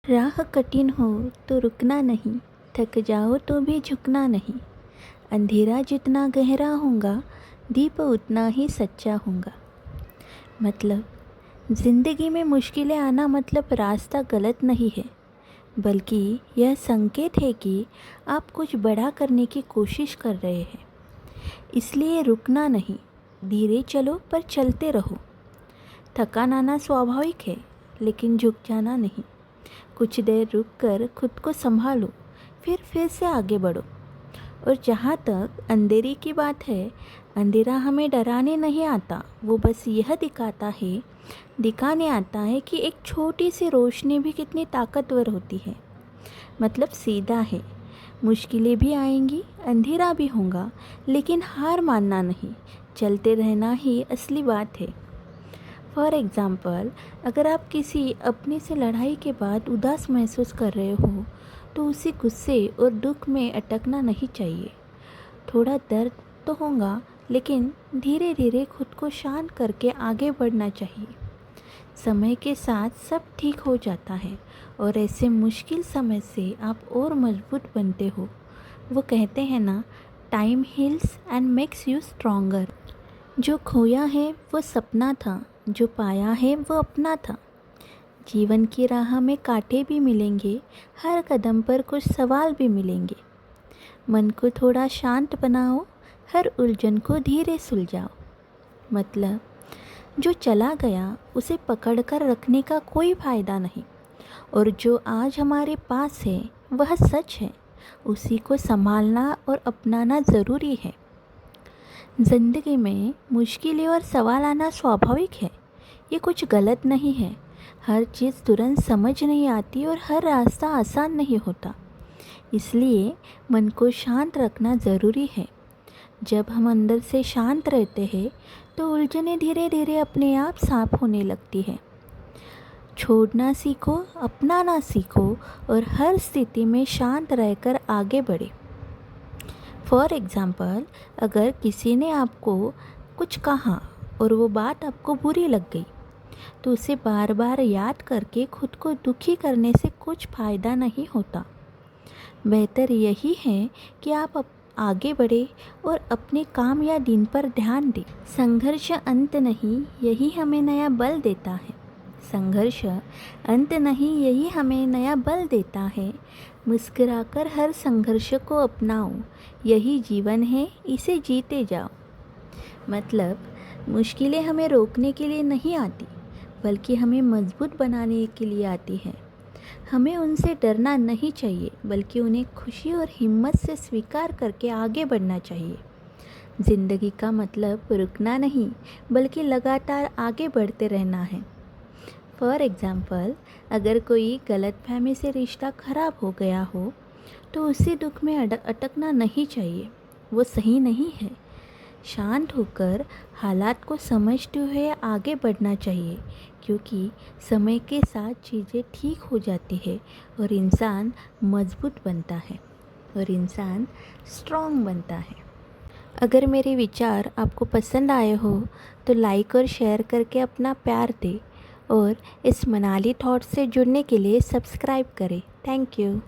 राह कठिन हो तो रुकना नहीं, थक जाओ तो भी झुकना नहीं। अंधेरा जितना गहरा होगा, दीप उतना ही सच्चा होगा। मतलब ज़िंदगी में मुश्किलें आना मतलब रास्ता गलत नहीं है, बल्कि यह संकेत है कि आप कुछ बड़ा करने की कोशिश कर रहे हैं। इसलिए रुकना नहीं, धीरे चलो पर चलते रहो। थकान आना स्वाभाविक है, लेकिन झुक जाना नहीं। कुछ देर रुक कर खुद को संभालो, फिर से आगे बढ़ो। और जहाँ तक अंधेरे की बात है, अंधेरा हमें डराने नहीं आता, वो बस यह दिखाने आता है कि एक छोटी सी रोशनी भी कितनी ताकतवर होती है। मतलब सीधा है, मुश्किलें भी आएंगी, अंधेरा भी होगा, लेकिन हार मानना नहीं, चलते रहना ही असली बात है। फॉर एग्ज़ाम्पल, अगर आप किसी अपने से लड़ाई के बाद उदास महसूस कर रहे हो, तो उसी गुस्से और दुख में अटकना नहीं चाहिए। थोड़ा दर्द तो होगा, लेकिन धीरे धीरे खुद को शांत करके आगे बढ़ना चाहिए। समय के साथ सब ठीक हो जाता है और ऐसे मुश्किल समय से आप और मजबूत बनते हो। वो कहते हैं ना, time heals and makes you stronger. जो खोया है वो सपना था, जो पाया है वो अपना था। जीवन की राह में कांटे भी मिलेंगे, हर कदम पर कुछ सवाल भी मिलेंगे। मन को थोड़ा शांत बनाओ, हर उलझन को धीरे सुलझाओ। मतलब जो चला गया उसे पकड़ कर रखने का कोई फ़ायदा नहीं, और जो आज हमारे पास है वह सच है, उसी को संभालना और अपनाना ज़रूरी है। ज़िंदगी में मुश्किलें और सवाल आना स्वाभाविक है, ये कुछ गलत नहीं है। हर चीज़ तुरंत समझ नहीं आती और हर रास्ता आसान नहीं होता, इसलिए मन को शांत रखना ज़रूरी है। जब हम अंदर से शांत रहते हैं तो उलझनें धीरे धीरे अपने आप साफ होने लगती है। छोड़ना सीखो, अपनाना सीखो और हर स्थिति में शांत रहकर आगे बढ़े। फॉर एग्ज़ाम्पल, अगर किसी ने आपको कुछ कहा और वो बात आपको बुरी लग गई, तो उसे बार बार याद करके खुद को दुखी करने से कुछ फ़ायदा नहीं होता। बेहतर यही है कि आप आगे बढ़े और अपने काम या दिन पर ध्यान दें। संघर्ष अंत नहीं, यही हमें नया बल देता है। संघर्ष अंत नहीं, यही हमें नया बल देता है। मुस्कुराकर हर संघर्ष को अपनाओ, यही जीवन है, इसे जीते जाओ। मतलब मुश्किलें हमें रोकने के लिए नहीं आती, बल्कि हमें मजबूत बनाने के लिए आती है। हमें उनसे डरना नहीं चाहिए, बल्कि उन्हें खुशी और हिम्मत से स्वीकार करके आगे बढ़ना चाहिए। ज़िंदगी का मतलब रुकना नहीं, बल्कि लगातार आगे बढ़ते रहना है। फॉर एग्ज़ाम्पल, अगर कोई गलतफहमी से रिश्ता ख़राब हो गया हो, तो उसी दुख में अटकना नहीं चाहिए, वो सही नहीं है। शांत होकर हालात को समझते हुए आगे बढ़ना चाहिए, क्योंकि समय के साथ चीज़ें ठीक हो जाती है और इंसान मजबूत बनता है और इंसान स्ट्रॉन्ग बनता है। अगर मेरे विचार आपको पसंद आए हो तो लाइक और शेयर करके अपना प्यार दें, और इस मनाली थॉट्स से जुड़ने के लिए सब्सक्राइब करें। Thank you.